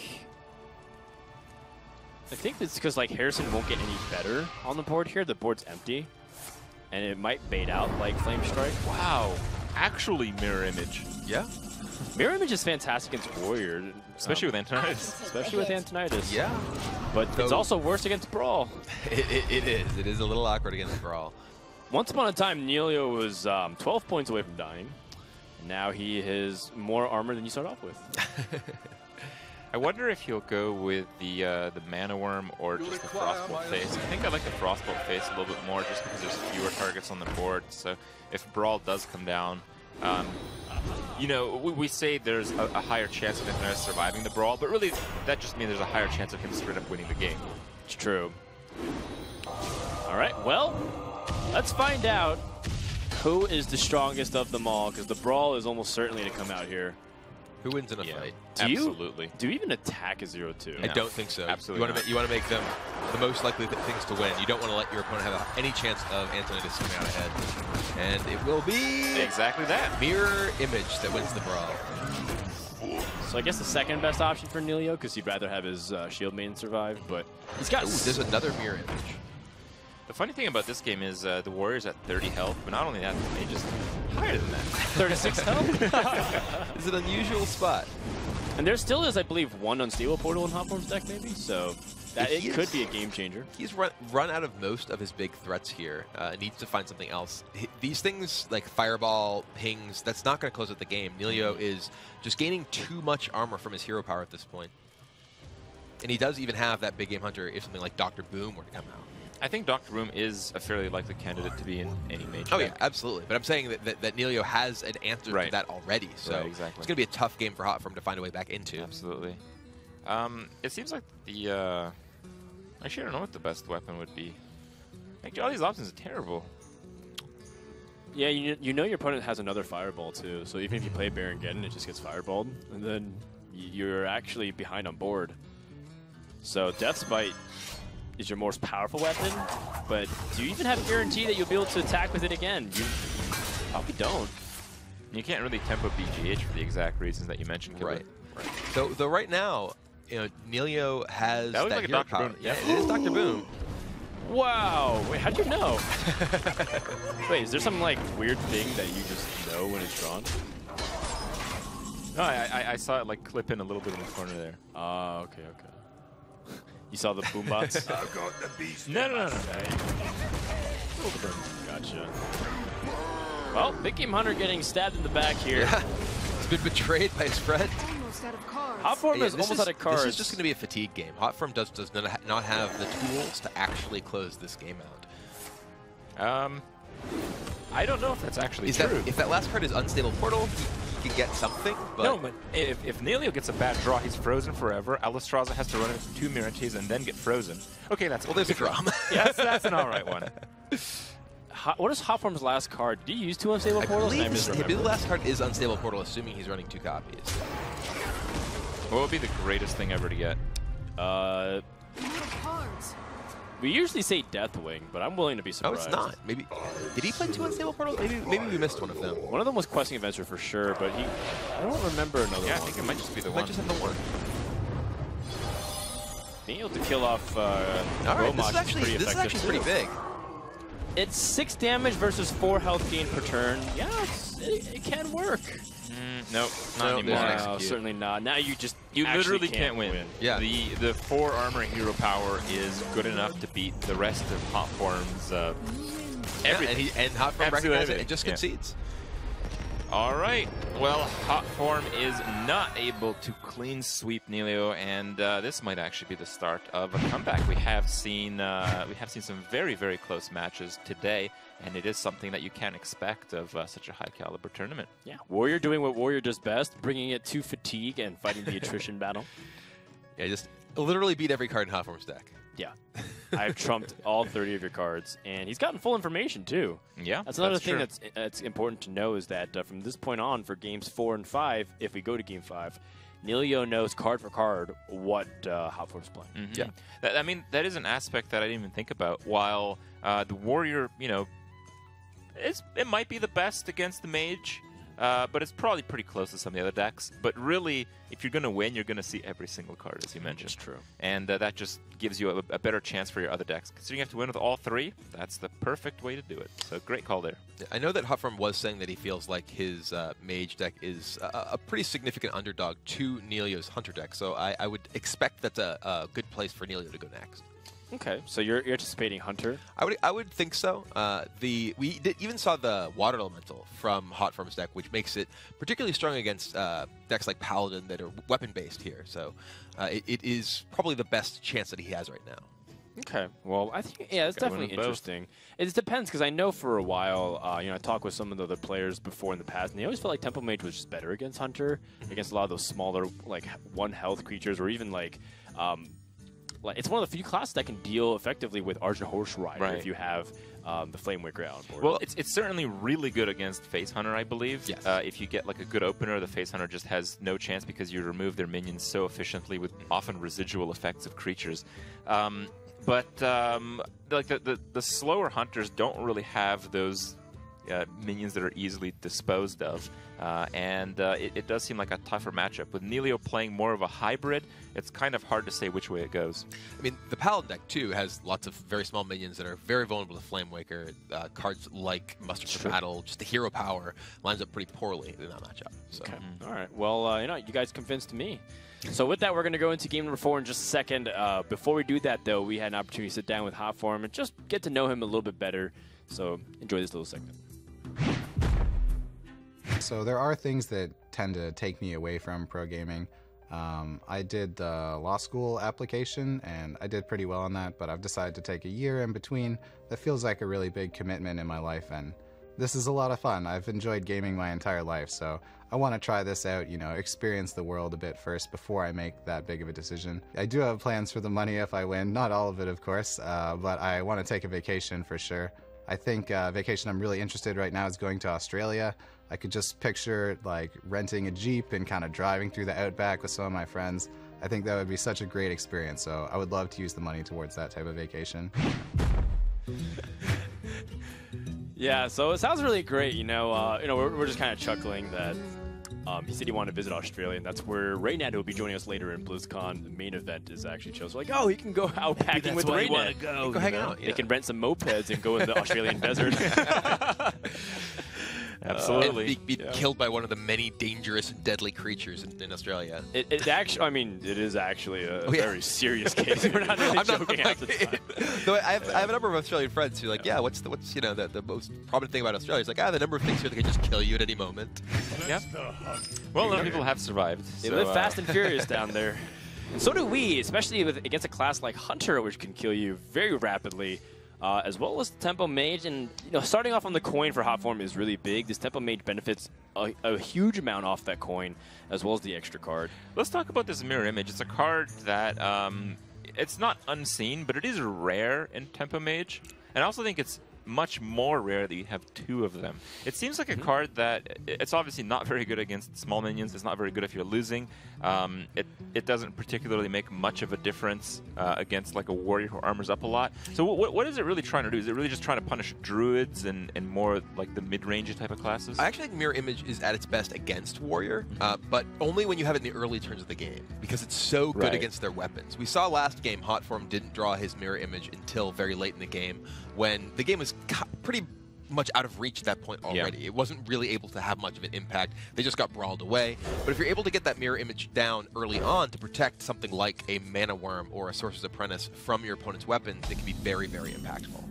it's because like Harrison won't get any better on the board here. The board's empty, and it might bait out like Flame Strike. Wow, actually mirror image. Yeah. Mirror Image is fantastic against Warrior. Especially with Antonitis. Especially with Antonitis. Yeah. But it's also worse against Brawl. It is. It is a little awkward against Brawl. Once upon a time, Neilio was 12 points away from dying. Now he has more armor than you start off with. I wonder if he'll go with the Mana Worm or just the Frostbolt Face. I think I like the Frostbolt Face a little bit more just because there's fewer targets on the board. So if Brawl does come down, you know, we say there's a higher chance of him surviving the Brawl, but really that just means there's a higher chance of him straight up winning the game. It's true. All right, well, let's find out who is the strongest of them all, because the Brawl is almost certainly to come out here. Who wins in a fight? Absolutely. Do you even attack a 0-2? I don't think so. Absolutely You want to make them the most likely things to win. You don't want to let your opponent have any chance of Antonitis coming out ahead. And it will be exactly that. Mirror Image that wins the Brawl. So I guess the second best option for Neilio, because he'd rather have his shield main survive, but he's got... Ooh, there's another Mirror Image. The funny thing about this game is the Warrior's at 30 health, but not only that, the Mage is higher than that. 36 health? It's an unusual spot. And there still is, I believe, one unstable portal in Hotform's deck, maybe, so that it could be a game changer. He's run out of most of his big threats here. Needs to find something else. These things, like Fireball, Pings, that's not going to close out the game. Neilio is just gaining too much armor from his hero power at this point. And he does even have that big game hunter if something like Dr. Boom were to come out. I think Dr. Boom is a fairly likely candidate to be in any Mage Oh, deck. yeah, absolutely. But I'm saying that Neilio has an answer to that already. So exactly. It's going to be a tough game for Hotform to find a way back into. Absolutely. It seems like the... Actually, I don't know what the best weapon would be. Like, all these options are terrible. Yeah, you know your opponent has another Fireball, too. So even if you play Baron Geddon, it just gets Fireballed. And then you're actually behind on board. So Death's Bite is your most powerful weapon, but do you even have a guarantee that you'll be able to attack with it again? You probably don't. You can't really tempo BGH for the exact reasons that you mentioned. Right. So though right now, you know, Neilio has that was that like a hero Dr. power. Boom. Yeah, it is Dr. Boom. Wow. Wait, how'd you know? Wait, is there some like weird thing that you just know when it's drawn? No, I saw it like clip in a little bit in the corner there. Oh, okay. You saw the boom bots? I've got the beast. No. Gotcha. Well, Big Game Hunter getting stabbed in the back here. Yeah. He's been betrayed by his friend. Almost out of cards. Hotform is almost out of cards. This is just going to be a fatigue game. Hotform does not have the tools to actually close this game out. I don't know if that's actually true. If that last card is Unstable Portal, he can get something. But no, but if Neilio gets a bad draw, he's frozen forever. Alistraza has to run into 2 Mirates and then get frozen. Okay, that's... Well, there's a draw. Yes, that's an alright one. What is Hotform's last card? Do you use 2 Unstable Portals? I believe the last card is Unstable Portal, assuming he's running 2 copies. What would be the greatest thing ever to get? Cards. We usually say Deathwing, but I'm willing to be surprised. Oh, it's not. Maybe did he play 2 Unstable Portals? Maybe we missed one of them. One of them was Questing Adventure for sure, but I don't remember another one. Yeah, I think it might just be the one. Might just have the one. Being able to kill off All right, Romox this is actually pretty big. It's 6 damage versus 4 health gain per turn. Yeah, it can work. Nope, not anymore. No, certainly not. Now you literally can't win. Yeah. The 4 armor hero power is good enough to beat the rest of Hotform's everything. And Hotform recognizes it and just concedes. All right. Well, Hotform is not able to clean sweep Neilio, and this might actually be the start of a comeback. We have seen some very, very close matches today, and it is something that you can't expect of such a high caliber tournament. Yeah, Warrior doing what Warrior does best, bringing it to fatigue and fighting the attrition battle. Yeah, just literally beat every card in Hotform's deck. Yeah. I've trumped all 30 of your cards, and he's gotten full information, too. Yeah, that's another thing that's important to know is that from this point on, for games 4 and 5, if we go to game 5, Neilio knows card for card what Hotform's playing. Mm-hmm. Yeah, I mean, that is an aspect that I didn't even think about. While the Warrior, you know, it might be the best against the Mage, but it's probably pretty close to some of the other decks. But really, if you're going to win, you're going to see every single card, as you mentioned. That's true. And that just gives you a better chance for your other decks. Considering you have to win with all 3, that's the perfect way to do it. So great call there. I know that Hotform was saying that he feels like his Mage deck is a pretty significant underdog to Neilio's Hunter deck. So I would expect that's a good place for Neilio to go next. Okay, so you're anticipating Hunter? I would think so. We even saw the Water Elemental from Hotform's deck, which makes it particularly strong against decks like Paladin that are weapon-based here. So it is probably the best chance that he has right now. Okay, well, I think, yeah, it's definitely interesting. It depends, because I know for a while, I talked with some of the other players before in the past, and they always felt like Temple Mage was just better against Hunter, against a lot of those smaller, like, 1-health creatures, or even, like, it's one of the few classes that can deal effectively with Argent Horse Rider if you have the Flame Waker out on board. Well, it's certainly really good against Face Hunter, I believe. Yes. If you get like a good opener, the Face Hunter just has no chance because you remove their minions so efficiently with often residual effects of creatures. But like the slower hunters don't really have those minions that are easily disposed of. And it does seem like a tougher matchup. With Neilio playing more of a hybrid, it's kind of hard to say which way it goes. I mean, the Paladin deck, too, has lots of very small minions that are very vulnerable to Flame Waker. Cards like Muster for Battle, just the hero power, lines up pretty poorly in that matchup. So. Okay. All right. Well, you guys convinced me. So with that, we're going to go into game number 4 in just a second. Before we do that, though, we had an opportunity to sit down with Hotform and just get to know him a little bit better. So enjoy this little segment. So there are things that tend to take me away from pro gaming. I did the law school application, and I did pretty well on that, but I've decided to take a year in between. That feels like a really big commitment in my life, and this is a lot of fun. I've enjoyed gaming my entire life, so I want to try this out, experience the world a bit first before I make that big of a decision. I do have plans for the money if I win, not all of it, of course, but I want to take a vacation for sure. I think vacation I'm really interested right now is going to Australia. I could just picture like renting a Jeep and kind of driving through the outback with some of my friends. I think that would be such a great experience, so I would love to use the money towards that type of vacation. Yeah, so it sounds really great. We're just kind of chuckling that he said he wanted to visit Australia, and that's where Raynad, who will be joining us later in BlizzCon, the main event, is actually chosen. Like, he can go out packing with Raynad. Go hang out. They can rent some mopeds and go in the Australian desert. Absolutely. And be killed by one of the many dangerous and deadly creatures in Australia. It is actually a very serious case. We're not really joking half the time. So I have a number of Australian friends who are like, what's the most prominent thing about Australia? It's like, the number of things here that can just kill you at any moment. Yeah. Well, a lot of people have survived. They live fast and furious down there. And so do we, especially against a class like Hunter, which can kill you very rapidly. As well as Tempo Mage, and starting off on the coin for Hotform is really big. This Tempo Mage benefits a huge amount off that coin, as well as the extra card. Let's talk about this Mirror Image. It's a card that it's not unseen, but it is rare in Tempo Mage, and I also think it's much more rare that you have 2 of them. It seems like a card that it's obviously not very good against small minions. It's not very good if you're losing. It doesn't particularly make much of a difference against like a warrior who armors up a lot. So what is it really trying to do? Is it really just trying to punish druids and more like the mid-range type of classes? I actually think Mirror Image is at its best against warrior, but only when you have it in the early turns of the game, because it's so good against their weapons. We saw last game Hotform didn't draw his Mirror Image until very late in the game, when the game was pretty much out of reach at that point already. It wasn't really able to have much of an impact. They just got brawled away. But if you're able to get that Mirror Image down early on to protect something like a Mana Worm or a Sorcerer's Apprentice from your opponent's weapons, it can be very, very impactful.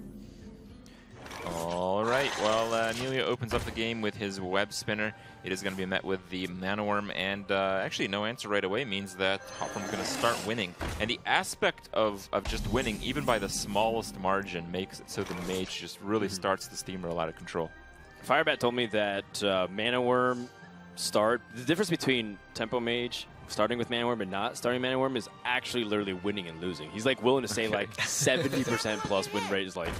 All right, well, Neilio opens up the game with his Web Spinner. It is going to be met with the Mana Worm, and actually no answer right away means that Hotform is going to start winning. And the aspect of just winning, even by the smallest margin, makes it so the Mage just really starts to steamroll out of control. Firebat told me that Mana Worm the difference between Tempo Mage starting with Mana Worm and not starting Mana Worm is actually literally winning and losing. He's like willing to say like 70% plus win rate is like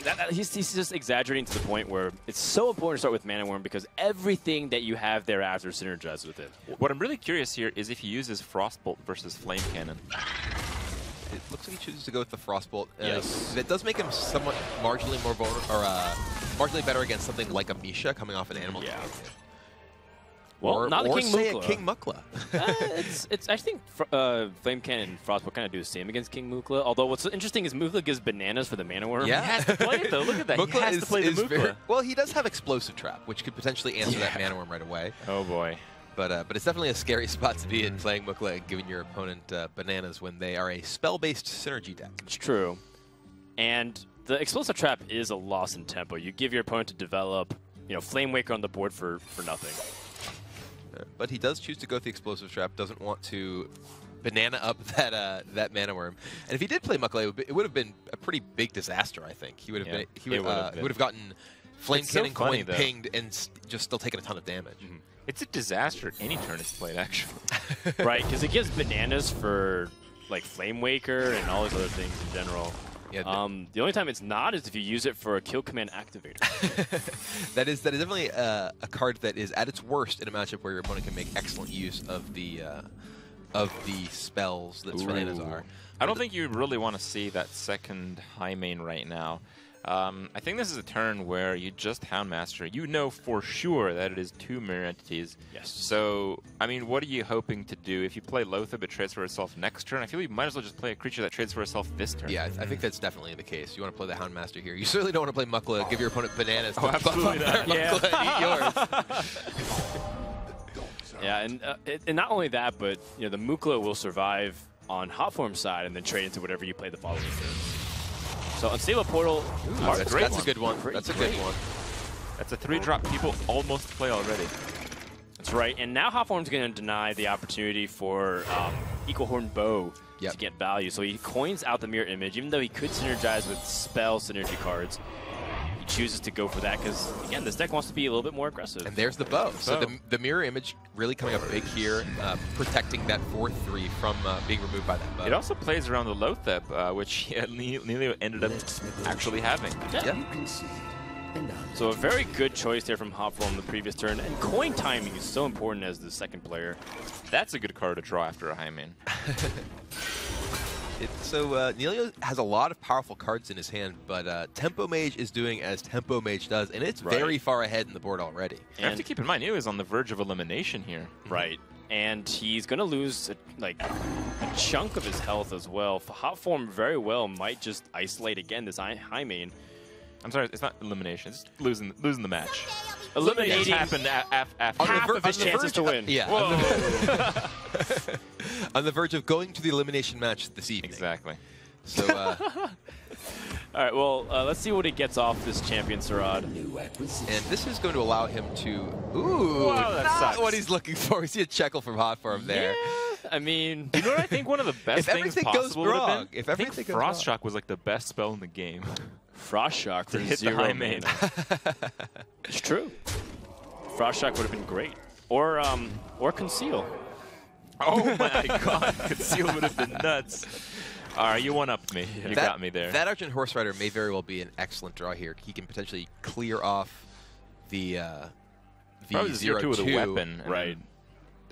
that, he's just exaggerating to the point where it's so important to start with Mana Worm because everything that you have thereafter synergizes with it. What I'm really curious here is if he uses Frostbolt versus Flame Cannon. It looks like he chooses to go with the Frostbolt. Yes. That does make him somewhat marginally more vulnerable, or marginally better against something like a Misha coming off an Animal Companion. Well, not the King say Mukla. King Mukla. I think Flame Cannon and Frostbolt kind of do the same against King Mukla. Although what's interesting is Mukla gives bananas for the Mana Worm. Yeah. He has to play it, though. Look at that. Mukla he has to play the Mukla. well, he does have Explosive Trap, which could potentially answer that Mana Worm right away. Oh, boy. But it's definitely a scary spot to be in, playing Mukla and giving your opponent bananas when they are a spell-based synergy deck. It's true. And the Explosive Trap is a loss in tempo. You give your opponent to develop, Flame Waker on the board for nothing. But he does choose to go with the Explosive Trap, doesn't want to banana up that Mana Worm. And if he did play Mukla, it would have been a pretty big disaster, I think. He would have gotten Flame Cannon Coin pinged and just still taken a ton of damage. Mm-hmm. It's a disaster at any turn it's played, actually. Right, because it gives bananas for like Flame Waker and all those other things in general. Yeah, the only time it's not is if you use it for a Kill Command Activator. that is definitely a card that is at its worst in a matchup where your opponent can make excellent use of the spells that bananas are. I don't think you really want to see that second high main right now. I think this is a turn where you just Houndmaster. You know for sure that it is 2 mirror entities. Yes. So, I mean, what are you hoping to do? If you play Lothar but trades for itself next turn, I feel you might as well just play a creature that trades for itself this turn. Yeah, I think that's definitely the case. You want to play the Houndmaster here. You certainly don't want to play Mukla, give your opponent bananas. Oh, absolutely not. Mukla and eat yours. Yeah, and not only that, but the Mukla will survive on Hotform side and then trade into whatever you play the following turn. So Unstable Portal, that's a good one. That's a good one. That's a 3-drop people almost play already. That's right. And now Hotform's going to deny the opportunity for Equal Horn Bow to get value. So he coins out the Mirror Image, even though he could synergize with spell synergy cards. He chooses to go for that because, again, this deck wants to be a little bit more aggressive. And there's the bow. So the Mirror Image really coming up big here, protecting that 4/3 from being removed by that bow. It also plays around the Lothar, which Neilio ended up actually having. Yeah. So a very good choice there from Hotform the previous turn. And coin timing is so important as the second player. That's a good card to draw after a high main. So Neilio has a lot of powerful cards in his hand, but Tempo Mage is doing as Tempo Mage does, and it's very far ahead in the board already. You have to keep in mind, Neilio is on the verge of elimination here. Right. And he's going to lose a chunk of his health as well. Hotform very well might just isolate again this high main. I'm sorry, it's not elimination. It's losing the match. Eliminating happened after half of his chances to win. Yeah. On the verge of going to the elimination match this evening. Exactly. So, all right, well, let's see what he gets off this Champion Sarad. And this is going to allow him to... Ooh, wow, that not sucks. what he's looking for. We see a Checkle from Hotform there. Yeah, I mean... You know what I think one of the best things possible would have been? If everything goes Frost wrong. Shock was like the best spell in the game. Frost Shock for hit the 0 high main. It's true. Frost Shock would have been great. Or Conceal. Oh my god, Conceal would have been nuts. All right, you one-upped me. You got me there. That Argent Horse Rider may very well be an excellent draw here. He can potentially clear off the 0-2 with a weapon. Right.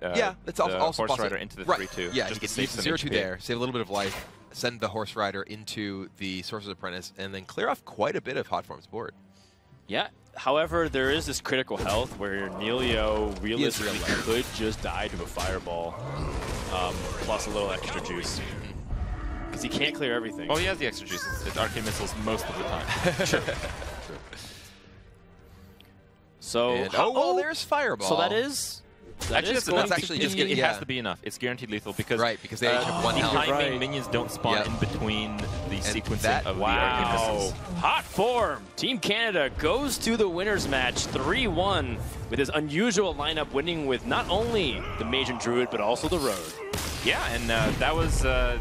Yeah, it's also Horse possible. Rider into the 3-2. Yeah, just you can use the 0-2 there, save a little bit of life, send the Horse Rider into the Sorcerer's Apprentice, and then clear off quite a bit of Hotform's board. Yeah. However, there is this critical health where Neilio realistically could just die to a fireball, plus a little extra juice. Because he can't clear everything. Oh, he has the extra juice. It's Arcane Missiles most of the time. Sure. So, And, well, there's Fireball. So that is... It yeah. has to be enough. It's guaranteed lethal because they each have 1 health. high main minions don't spawn in between the sequencing of the Arcane Missiles. Hotform! Team Canada goes to the winner's match 3-1 with his unusual lineup, winning with not only the Mage and Druid but also the Rogue. Yeah, and that was a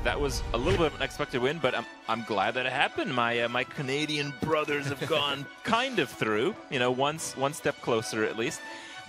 little bit of an unexpected win, but I'm glad that it happened. My Canadian brothers have gone kind of through, one step closer at least.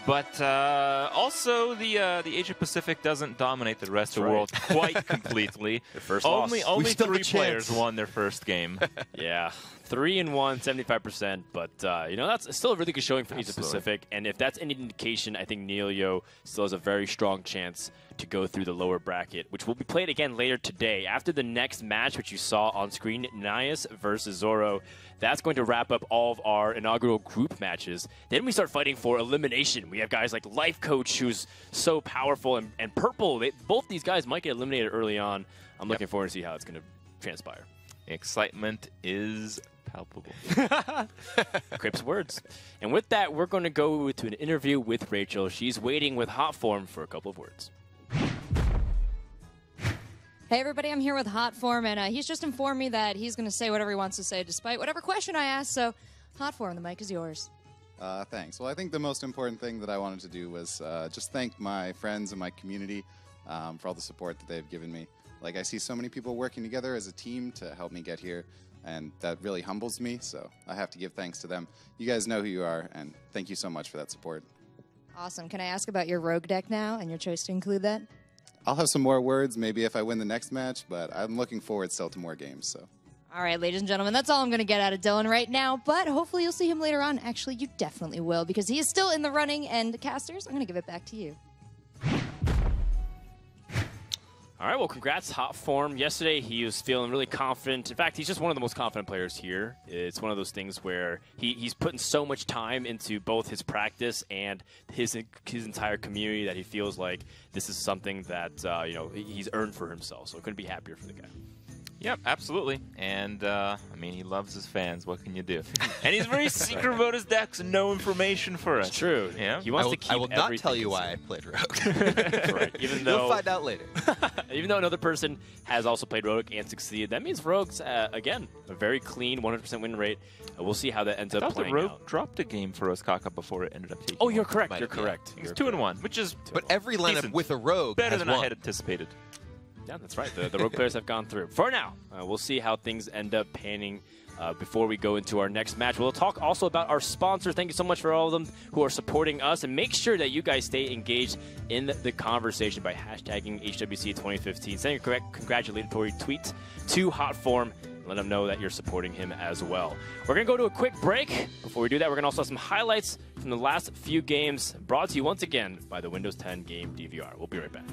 But also, the Asia Pacific doesn't dominate the rest of the world quite completely. Their first only loss. 3 players won their first game. Yeah, 3-1, 75%. But that's still a really good showing for Asia Pacific. And if that's any indication, I think Neilio still has a very strong chance to go through the lower bracket, which will be played again later today after the next match, which you saw on screen, Nias versus Zoro. That's going to wrap up all of our inaugural group matches. Then we start fighting for elimination We have guys like Life Coach, who's so powerful, and Purple. Both these guys might get eliminated early on. I'm looking forward to see how it's going to transpire. Excitement is palpable. Crip's words. And with that, we're going to go to an interview with Rachel. She's waiting with Hotform for a couple of words. Hey everybody, I'm here with Hotform, and he's just informed me that he's going to say whatever he wants to say despite whatever question I ask, so Hotform, the mic is yours. Thanks. Well, I think the most important thing that I wanted to do was just thank my friends and my community for all the support that they've given me. Like, I see so many people working together as a team to help me get here, and that really humbles me, so I have to give thanks to them. You guys know who you are, and thank you so much for that support. Awesome. Can I ask about your rogue deck now and your choice to include that? I'll have some more words maybe if I win the next match, but I'm looking forward still to more games. So. All right, ladies and gentlemen, that's all I'm going to get out of Dylan right now, but hopefully you'll see him later on. Actually, you definitely will, because he is still in the running, and casters, I'm going to give it back to you. All right, well, congrats, Hotform. Yesterday, he was feeling really confident. In fact, he's just one of the most confident players here. It's one of those things where he's putting so much time into both his practice and his entire community that he feels like this is something that he's earned for himself. So I couldn't be happier for the guy. Yep, absolutely. And, I mean, he loves his fans. What can you do? And he's very secret about his decks and no information for us. It's true. Yeah. He wants to keep I will not everything tell you why I played Rogue. That's right. Even though, you'll find out later. Even though another person has also played Rogue and succeeded, that means Rogue's, again, a very clean 100% win rate. We'll see how that ends up playing Rogue out. dropped a game for Osaka before it ended up taking. Oh, you're correct. Might You're have, correct. He's 2-1, which is But every lineup decent. with a Rogue Better has than won. I had anticipated. Yeah, that's right. The Rogue players have gone through. For now, we'll see how things end up panning before we go into our next match. We'll talk also about our sponsors. Thank you so much for all of them who are supporting us. And make sure that you guys stay engaged in the conversation by hashtagging HWC 2015. Send your congratulatory tweets to Hotform. Let him know that you're supporting him as well. We're going to go to a quick break. Before we do that, we're going to also have some highlights from the last few games brought to you once again by the Windows 10 Game DVR. We'll be right back.